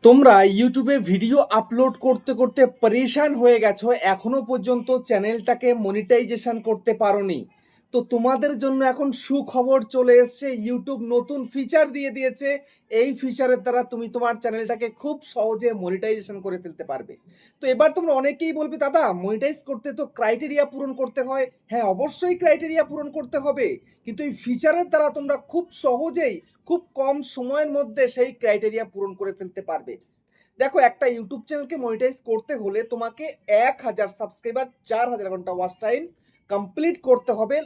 তোমরা ইউটিউবে video upload করতে করতে পরেশান হয়ে গেছো, এখনো পর্যন্ত চ্যানেলটাকে মনিটাইজেশন করতে পারোনি। তো তোমাদের জন্য এখন সুখবর চলে এসেছে, ইউটিউব নতুন ফিচার দিয়ে দিয়েছে। এই ফিচারের দ্বারা তুমি তোমার চ্যানেলটাকে খুব সহজে মনিটাইজেশন করে ফেলতে পারবে। তো এবার তোমরা অনেকেই বলবে, দাদা মনিটাইজ করতে তো ক্রাইটেরিয়া পূরণ করতে হয়। হ্যাঁ, অবশ্যই ক্রাইটেরিয়া পূরণ করতে হবে, কিন্তু এই ফিচারের দ্বারা তোমরা খুব সহজেই খুব কম সময়ের মধ্যে সেই ক্রাইটেরিয়া পূরণ করে ফেলতে পারবে। দেখো, একটা ইউটিউব চ্যানেলকে মনিটাইজ করতে হলে তোমাকে 1000 সাবস্ক্রাইবার, 4000 ঘন্টা ওয়াচ টাইম কমপ্লিট করতে হবে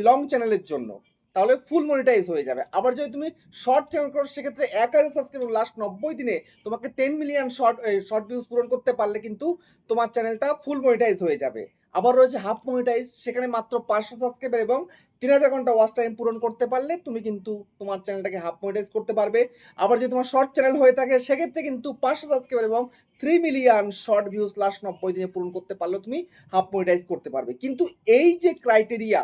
লং চ্যানেলের জন্য, তাহলে ফুল মনিটাইজ হয়ে যাবে। আবার যদি তুমি শর্ট চ্যানেল করো, সেক্ষেত্রে 1000 সাবস্ক্রাইবার লাস্ট 90 দিনে তোমাকে 10 মিলিয়ন শর্ট ভিউজ পূরণ করতে পারলে কিন্তু তোমার চ্যানেলটা ফুল মনিটাইজ হয়ে যাবে। আবার রয়েছে হাফ মনিটাইজ, সেখানে মাত্র 500 সাবস্ক্রাইবার এবং 3000 ঘন্টা ওয়াচ টাইম পূরণ করতে পারলে তুমি কিন্তু তোমার চ্যানেলটাকে হাফ মনিটাইজ করতে পারবে। আবার যদি তোমার শর্ট চ্যানেল হয়ে থাকে, সেক্ষেত্রে কিন্তু 500 সাবস্ক্রাইবার এবং 3 মিলিয়ন শর্ট ভিউজ লাস্ট 90 দিনে পূরণ করতে পারলে তুমি হাফ মনিটাইজ করতে পারবে। কিন্তু এই যে ক্রাইটেরিয়া,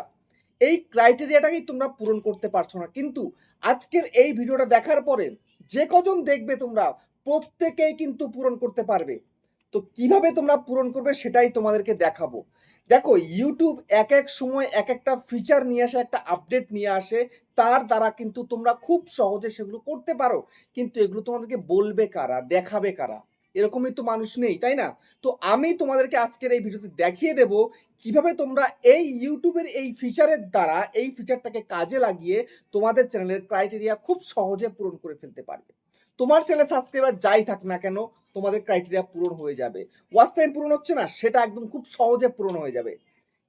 এই ক্রাইটেরিয়াটাকেই তোমরা পূরণ করতে পারছো না। কিন্তু আজকের এই ভিডিওটা দেখার পরে যে কজন দেখবে, তোমরা প্রত্যেকেই কিন্তু পূরণ করতে পারবে। তো কিভাবে তোমরা পূরণ করবে সেটাই তোমাদেরকে দেখাবো। দেখো, ইউটিউব এক এক সময় এক একটা ফিচার নিয়ে আসে, একটা আপডেট নিয়ে আসে, তার দ্বারা কিন্তু তোমরা খুব সহজে সেগুলো করতে পারো। কিন্তু এগুলো তোমাদেরকে বলবে কারা, দেখাবে কারা? এরকমই তো মানুষ নেই, তাই না? তো আমি তোমাদেরকে আজকের এই ভিডিওতে দেখিয়ে দেব কিভাবে তোমরা এই ইউটিউবের এই ফিচারের দ্বারা, এই ফিচারটাকে কাজে লাগিয়ে তোমাদের চ্যানেলের ক্রাইটেরিয়া খুব সহজে পূরণ করে ফেলতে পারবে। তোমার চ্যানেলে সাবস্ক্রাইবার যাই থাক না কেন, তোমাদের ক্রাইটেরিয়া পূরণ হয়ে যাবে। ওয়াচ টাইম পূরণ হচ্ছে না, সেটা একদম খুব সহজে পূরণ হয়ে যাবে।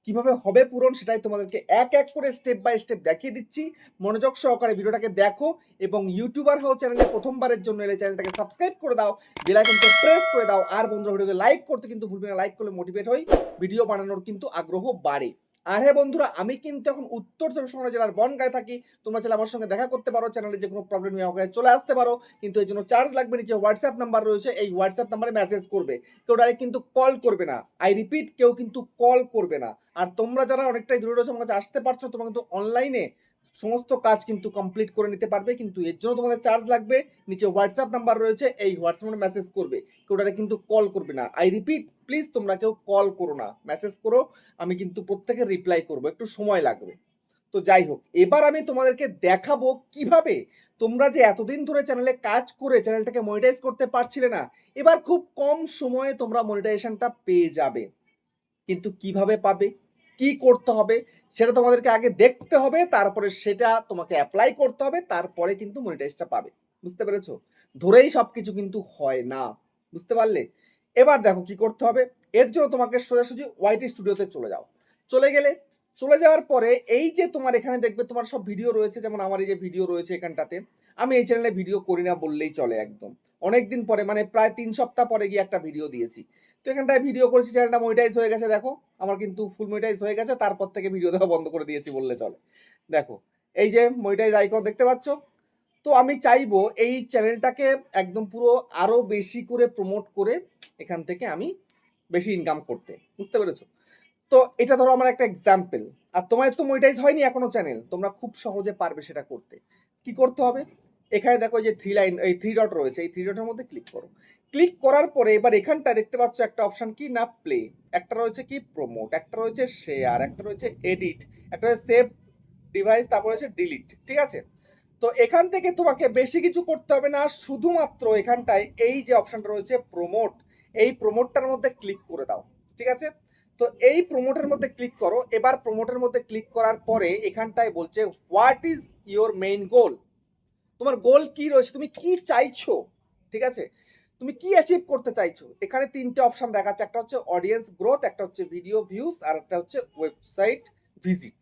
কিভাবে হবে পূরণ, সেটাই তোমাদেরকে এক এক করে স্টেপ বাই স্টেপ দেখিয়ে দিচ্ছি। মনোযোগ সহকারে ভিডিওটাকে দেখো এবং ইউটিউবার হও চ্যানেলে প্রথমবারের জন্য এলে চ্যানেলটাকে সাবস্ক্রাইব করে দাও, বেল আইকনটা প্রেস করে দাও। আর বন্ধুরা, ভিডিওকে লাইক করতে কিন্তু ভুলবে না, লাইক করলে মোটিভেট হই, ভিডিও বানানোর কিন্তু আগ্রহ বাড়ে। আর হ্যাঁ বন্ধুরা, আমি কিন্তু এখন উত্তর চব্বিশ পরগনা জেলার বনগাঁয় থাকি। তোমরা চাইলে আমার সঙ্গে দেখা করতে পারো, চ্যানেলে যে কোনো প্রবলেম নিয়ে আমাকে চলে আসতে পারো, কিন্তু এর জন্য চার্জ লাগবে। নিচে হোয়াটসঅ্যাপ নাম্বার রয়েছে, এই হোয়াটসঅ্যাপ নাম্বারে মেসেজ করবে, কেউ ডাইরেক্ট কিন্তু কল করবে না। আই রিপিট, কেউ কিন্তু কল করবে না। আর তোমরা যারা অনেকটাই দূরে রয়েছে, আমার কাছে আসতে পারছো, তোমরা কিন্তু অনলাইনে সমস্ত কাজ কিন্তু কমপ্লিট করে নিতে পারবে, কিন্তু এর জন্য তোমাদের চার্জ লাগবে। নিচে হোয়াটসঅ্যাপ নাম্বার রয়েছে, এই হোয়াটসঅ্যাপে মেসেজ করবে, কেউ ডাইরেক্ট কিন্তু কল করবে না। আই রিপিট, প্লিজ তোমরা কেউ কল করো না, মেসেজ করো। আমি কিন্তু প্রত্যেকের রিপ্লাই করবো, একটু সময় লাগবে। তো যাই হোক, এবার আমি তোমাদেরকে দেখাবো কিভাবে তোমরা যে এতদিন ধরে চ্যানেলে কাজ করে চ্যানেলটাকে মনিটাইজ করতে পারছিলে না, এবার খুব কম সময়ে তোমরা মনিটাইজেশনটা পেয়ে যাবে। কিন্তু কিভাবে পাবে, কি করতে হবে, সেটা তোমাদেরকে আগে দেখতে হবে, তারপরে সেটা তোমাকে অ্যাপ্লাই করতে হবে, তারপরে কিন্তু মনিটাইজটা পাবে। বুঝতে পেরেছো? ধরেই সবকিছু কিন্তু হয় না, বুঝতে পারলে? এবার দেখো কি করতে হবে। এর জন্য তোমাকে সোজাসুজি ওয়াইটি স্টুডিওতে চলে যাও। চলে গেলে, চলে যাওয়ার পরে এই যে তোমার এখানে দেখবে তোমার সব ভিডিও রয়েছে, যেমন আমার এই যে ভিডিও রয়েছে এখানটাতে। আমি এই চ্যানেলে ভিডিও করি না বললেই চলে, একদম অনেকদিন পরে, মানে প্রায় 3 সপ্তাহ পরে গিয়ে একটা ভিডিও দিয়েছি। তো এখানটায় ভিডিও করেছি, চ্যানেলটা মনিটাইজ হয়ে গেছে। দেখো, আমার কিন্তু ফুল মনিটাইজ হয়ে গেছে, তারপর থেকে ভিডিও দেখা বন্ধ করে দিয়েছি বললে চলে। দেখো, এই যে মনিটাইজ আইকন দেখতে পাচ্ছ। তো আমি চাইবো এই চ্যানেলটাকে একদম পুরো আরো বেশি করে প্রমোট করে এখান থেকে আমি বেশি ইনকাম করতে। বুঝতে পেরেছো? তো এটা ধরো আমার একটা এক্সাম্পল। আর তোমার তো মনিটাইজ হয়নি এখনো চ্যানেল, তোমরা খুব সহজে পারবে সেটা করতে। কি করতে হবে, এখানে দেখো যে থ্রি লাইন, এই থ্রি ডট রয়েছে, এই থ্রি ডটের মধ্যে ক্লিক করো। ক্লিক করার পরে এবার এখানটা দেখতে পাচ্ছ একটা অপশন, কি না প্লে, একটা রয়েছে কি প্রমোট, একটা রয়েছে শেয়ার, একটা রয়েছে এডিট, একটা রয়েছে সেভ ডিভাইস, তারপর হচ্ছে ডিলিট। ঠিক আছে? তো এখান থেকে তোমাকে বেশি কিছু করতে হবে না, শুধুমাত্র এখানটায় এই যে অপশনটা রয়েছে প্রমোট, এই প্রমোটটার মধ্যে ক্লিক করে দাও। ঠিক আছে? তো এই প্রমোটের মধ্যে ক্লিক করো। এবার প্রমোটের মধ্যে ক্লিক করার পরে এখানটায় বলছে হোয়াট ইজ ইওর মেইন গোল। তোমার গোল কি রয়েছে, তুমি কি চাইছো? ঠিক আছে? তুমি কি অ্যাচিভ করতে চাইছো? এখানে তিনটে অপশন দেখাচ্ছে, একটা হচ্ছে অডিয়েন্স গ্রোথ, একটা হচ্ছে ভিডিও ভিউজ, আর একটা হচ্ছে ওয়েবসাইট ভিজিট।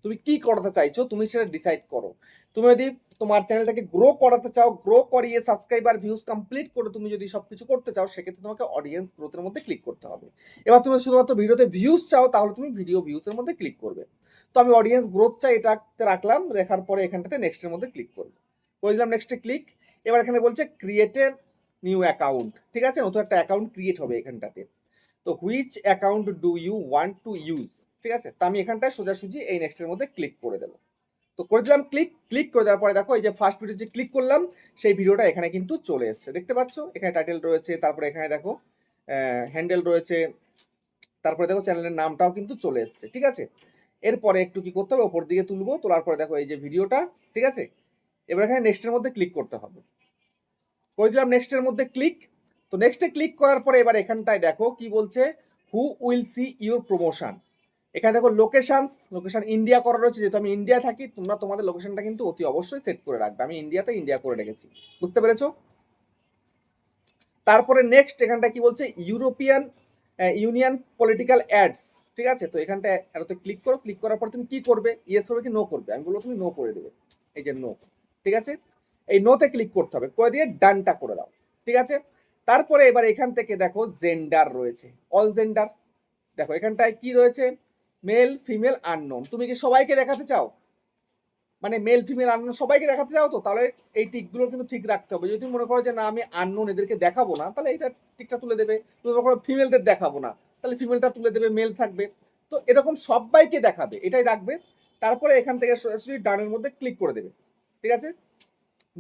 তুমি কি করতে চাইছো, তুমি সেটা ডিসাইড করো। তুমি যদি তোমার চ্যানেলটাকে গ্রো করাতে চাও, গ্রো করিয়ে সাবস্ক্রাইবার ভিউজ কমপ্লিট করে তুমি যদি সবকিছু করতে চাও, সেক্ষেত্রে তোমাকে অডিয়েন্স গ্রোথের মধ্যে ক্লিক করতে হবে। এবার তুমি শুধুমাত্র ভিডিওতে ভিউজ চাও, তাহলে তুমি ভিডিও ভিউজের মধ্যে ক্লিক করবে। তো আমি অডিয়েন্স গ্রোথ চাই, এটাতে রাখলাম, রাখার পরে এখানটাতে নেক্সটের মধ্যে ক্লিক করবো। করে দিলাম নেক্সটে ক্লিক। এবার এখানে বলছে ক্রিয়েট এ নিউ অ্যাকাউন্ট। ঠিক আছে? নতুন একটা অ্যাকাউন্ট ক্রিয়েট হবে এখানটাতে। তো which account do you want to use. ঠিক আছে? তো আমি এখানটায় সোজাসুজি এই নেক্সটের মধ্যে ক্লিক করে দেবো। তো করে দিলাম ক্লিক, ক্লিক করে দেওয়ার পরে দেখো এই যে ফার্স্ট ভিডিও যে ক্লিক করলাম সেই ভিডিওটা এখানে কিন্তু চলে এসছে, দেখতে পাচ্ছ এখানে টাইটেল রয়েছে, তারপরে এখানে দেখো হ্যান্ডেল রয়েছে, তারপরে দেখো চ্যানেলের নামটাও কিন্তু চলে এসছে, ঠিক আছে। এরপরে একটু কি করতে হবে, ওপর দিকে তুলবো, তোলার পরে দেখো এই যে ভিডিওটা, ঠিক আছে। এবার এখানে নেক্সটের মধ্যে ক্লিক করতে হবে, করে দিলাম নেক্সটের মধ্যে ক্লিক। তো নেক্সটে ক্লিক করার পরে এবার এখানটায় দেখো কি বলছে, who will see your promotion. এখানে দেখো লোকেশন ইন্ডিয়া করা রয়েছে, যেহেতু আমি ইন্ডিয়া থাকি, তোমরা তোমাদের লোকেশনটা কিন্তু অতি অবশ্যই সেট করে রাখবে। আমি ইন্ডিয়াতে ইন্ডিয়া করে রেখেছি, বুঝতে পেরেছো। তারপরে নেক্সট এখানটা কি বলছে, ইউরোপিয়ান ইউনিয়ন পলিটিক্যাল অ্যাডস, ঠিক আছে। তো এখানটা এরোতে ক্লিক করো, ক্লিক করার পর তুমি কি করবে, ইয়েস করবে কি নো করবে, আমি বলবো তুমি নো করে দেবে, এই যে নো, ঠিক আছে। এই নোতে ক্লিক করতে হবে, করে দিয়ে ডানটা করে দাও, ঠিক আছে। তারপরে এবার এখান থেকে দেখো জেন্ডার রয়েছে, অল জেন্ডার, দেখো এখানটায় কি রয়েছে, মেল ফিমেল আননোন। তুমি কি সবাইকে দেখাতে চাও, মানে মেল ফিমেল আননোন সবাইকে দেখাতে চাও, তো তাহলে এই টিকগুলো কিন্তু ঠিক রাখতে হবে। যদি তুমি মনে করো যে না আমি আননোন এদেরকে দেখাবো না, তাহলে এইটা টিকটা তুলে দেবে। তুমি মনে করো ফিমেলদের দেখাবো না, তাহলে ফিমেলটা তুলে দেবে, মেল থাকবে। তো এরকম সবাইকে দেখাবে, এটাই রাখবে। তারপরে এখান থেকে সরাসরি ডানের মধ্যে ক্লিক করে দেবে, ঠিক আছে।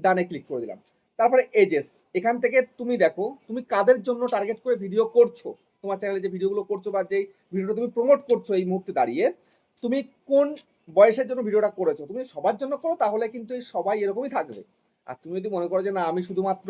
ডানে ক্লিক করে দিলাম। তারপরে এজেস, এখান থেকে তুমি দেখো তুমি কাদের জন্য টার্গেট করে ভিডিও করছো, তোমার চ্যানেলে যে ভিডিওগুলো করছো বা যেই ভিডিওটা তুমি প্রমোট করছো এই মুহূর্তে দাঁড়িয়ে, তুমি কোন বয়সের জন্য ভিডিওটা করেছো। তুমি সবার জন্য করো, তাহলে কিন্তু এই সবাই এরকমই থাকবে। আর তুমি যদি মনে করো যে না আমি শুধুমাত্র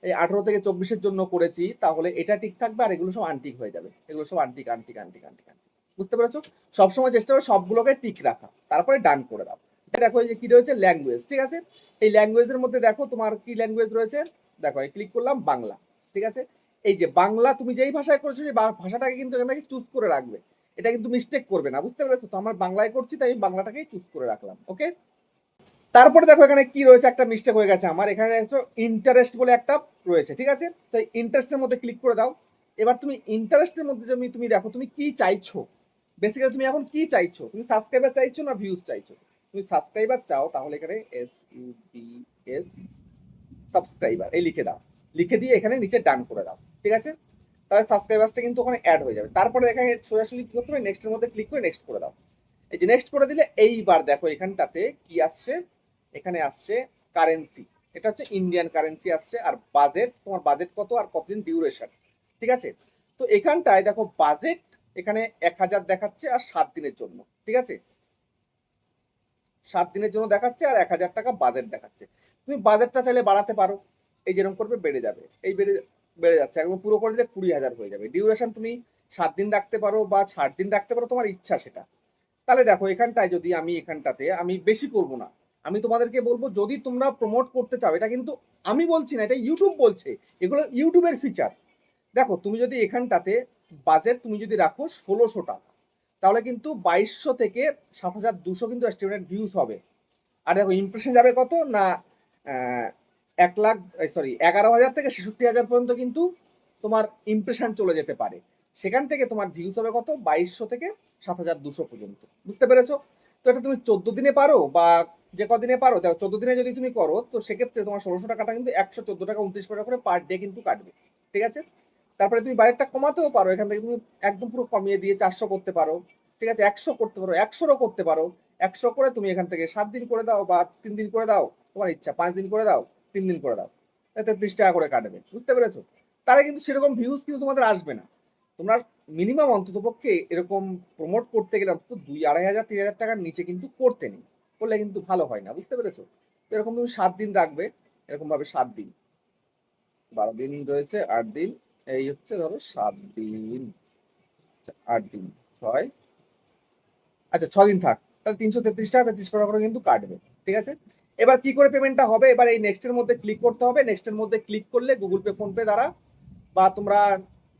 এই 18 থেকে 24-এর জন্য করেছি, তাহলে এটা ঠিক থাকবে, আর এগুলো সব আনটিক হয়ে যাবে, এগুলো সব untick untick untick untick untick, বুঝতে পেরেছো। সবসময় চেষ্টা করো সবগুলোকে টিক রাখা, তারপরে ডান করে দাও। দেখো এই যে কি রয়েছে, ল্যাঙ্গুয়েজ, ঠিক আছে। এই ল্যাঙ্গুয়েজের মধ্যে দেখো তোমার কি ল্যাঙ্গুয়েজ রয়েছে, দেখো এই ক্লিক করলাম বাংলা, ঠিক আছে। এই যে বাংলা তুমি যেই ভাষায় করছো সেই ভাষাটাকে কিন্তু এখানে চুজ করে রাখবে, এটা কিন্তু মিস্টেক করবে না, বুঝতে পেরেছো। তো আমার বাংলায় করছি তাই আমি বাংলাটাকেই চুজ করে রাখলাম, ওকে। তারপরে দেখো এখানে কি রয়েছে, একটা মিস্টেক হয়ে গেছে আমার, এখানে দেখছো ইন্টারেস্ট বলে একটা রয়েছে, ঠিক আছে। তো ইন্টারেস্টের মধ্যে ক্লিক করে দাও। এবার তুমি ইন্টারেস্টের মধ্যে তুমি দেখো তুমি কি চাইছো, বেসিক্যালি তুমি এখন কি চাইছো, তুমি সাবস্ক্রাইবার চাইছো না ভিউজ চাইছো। তুমি সাবস্ক্রাইবার চাও, তাহলে এখানে SUBS সাবস্ক্রাইবার এই লিখে দাও, লিখে দিয়ে এখানে নিচে ডান করে দাও, ঠিক আছে। তাহলে সাবস্ক্রাইবারটা কিন্তু ওখানে অ্যাড হয়ে যাবে। তারপরে এখানে সোজাসুজি কি করতে হবে, নেক্সটের মধ্যে ক্লিক করে নেক্সট করে দাও। এই যে নেক্সট করে দিলে এইবার দেখো এখানটাতে কি আসছে, এখানে আসছে কারেন্সি, এটা হচ্ছে ইন্ডিয়ান কারেন্সি আসছে, আর বাজেট, তোমার বাজেট কত আর কতদিন ডিউরেশন, ঠিক আছে। তো এখানটায় দেখো বাজেট এখানে 1000 দেখাচ্ছে আর 7 দিনের জন্য, ঠিক আছে। 7 দিনের জন্য দেখাচ্ছে আর 1000 টাকা বাজেট দেখাচ্ছে। তুমি বাজেটটা চাইলে বাড়াতে পারো, এই যেরকম করবে বেড়ে যাবে, এই বেড়ে বেড়ে যাচ্ছে, একদম পুরো করে দিলে 20,000 হয়ে যাবে। ডিউরেশন তুমি 7 দিন রাখতে পারো বা 60 দিন রাখতে পারো, তোমার ইচ্ছা সেটা। তাহলে দেখো এখানটায় যদি আমি এখানটাতে আমি বেশি করব না, আমি তোমাদেরকে বলবো যদি তোমরা প্রমোট করতে চাও, এটা কিন্তু আমি বলছি না, এটা ইউটিউব বলছে, এগুলো ইউটিউবের ফিচার। দেখো তুমি যদি এখানটাতে বাজেট তুমি যদি রাখো 1600 টাকা, তাহলে কিন্তু 2200 থেকে 7200 কিন্তু এস্টিমেটেড ভিউজ হবে। আর দেখো ইমপ্রেশন যাবে কত না, 1 লাখ, সরি 11,000 থেকে 66,000 পর্যন্ত কিন্তু তোমার ইমপ্রেশন চলে যেতে পারে। সেখান থেকে তোমার ভিউজ হবে কত, 2200 থেকে 7200 পর্যন্ত, বুঝতে পেরেছো। তো এটা তুমি 14 দিনে পারো বা যে কদিনে পারো, দেখো 14 দিনে যদি তুমি করো, তো সেক্ষেত্রে তোমার 1600 টাকাটা কিন্তু 114 টাকা 29 পয়সা করে পার ডে কিন্তু কাটবে, ঠিক আছে। তারপরে তুমি বাজেটটা কমাতেও পারো, এখান থেকে তুমি একদম পুরো কমিয়ে দিয়ে 400 করতে পারো, ঠিক আছে। 100 করতে পারো, 100ও করতে পারো। 100 করে তুমি এখান থেকে 7 দিন করে দাও বা 3 দিন করে দাও, তোমার ইচ্ছা, 5 দিন করে দাও, 3 দিন করে দাও, 33 টাকা করে কাটবে, বুঝতে পেরেছো। তাহলে কিন্তু সেরকম ভিউজ কিন্তু তোমাদের আসবে না। তোমরা মিনিমাম অন্তত পক্ষে এরকম প্রমোট করতে গেলে অন্তত 2,000, 2,500, 3,000 টাকার নিচে কিন্তু করতে নেই, করলে কিন্তু ভালো হয় না, বুঝতে পেরেছো। তো এরকম তুমি 7 দিন রাখবে, এরকম ভাবে 7 দিন, 12 দিন রয়েছে, 8 দিন, এই হচ্ছে ধরো 7 দিন, 8 দিন, 6, আচ্ছা 6 দিন থাক, তাহলে 333 টাকা 33 টাকা করে কিন্তু কাটবে, ঠিক আছে। এবার কি করে পেমেন্টটা হবে, এবার এই নেক্সটের মধ্যে ক্লিক করতে হবে। নেক্সটের মধ্যে ক্লিক করলে গুগল পে, ফোন পে দ্বারা বা তোমরা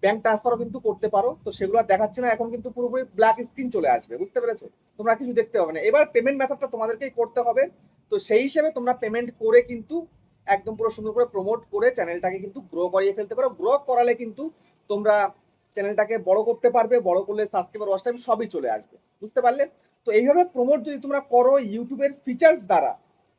ব্যাংক ট্রান্সফারও কিন্তু করতে পারো। তো সেগুলো দেখাচ্ছে না এখন, কিন্তু পুরোপুরি ব্ল্যাক স্ক্রিন চলে আসবে, বুঝতে পেরেছো। তোমরা কিছু দেখতে হবে না। এবার পেমেন্ট মেথডটা তোমাদেরকেই করতে হবে। তো সেই হিসেবে তোমরা পেমেন্ট করে কিন্তু একদম পুরো সুন্দর করে প্রমোট করে চ্যানেলটাকে কিন্তু গ্রো করিয়ে ফেলতে পারো। গ্রো করালে কিন্তু তোমরা চ্যানেলটাকে বড় করতে পারবে, বড় করলে সাবস্ক্রাইবার, ওয়াচ টাইম সবই চলে আসবে, বুঝতে পারলে। তো এইভাবে প্রমোট যদি তোমরা করো ইউটিউবের ফিচার্স দ্বারা,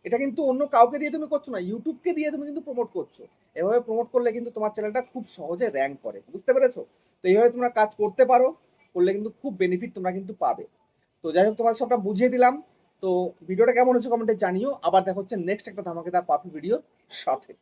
এটা কিন্তু অন্য কাউকে দিয়ে তুমি করছো না, ইউটিউবকে দিয়ে তুমি কিন্তু প্রমোট করছো। এভাবে প্রমোট করলে কিন্তু তোমার চ্যানেলটা খুব সহজে র্যাঙ্ক করে, বুঝতে পেরেছো। তো এইভাবে তোমরা কাজ করতে পারো, করলে কিন্তু খুব বেনিফিট তোমরা কিন্তু পাবে। তো যাই হোক তোমার সবটা বুঝিয়ে দিলাম। তো ভিডিওটা কেমন হচ্ছে কমেন্টে জানিও। আবার দেখা হচ্ছে নেক্সট একটা ধামাকেদার পারফেক্ট ভিডিও সাথে।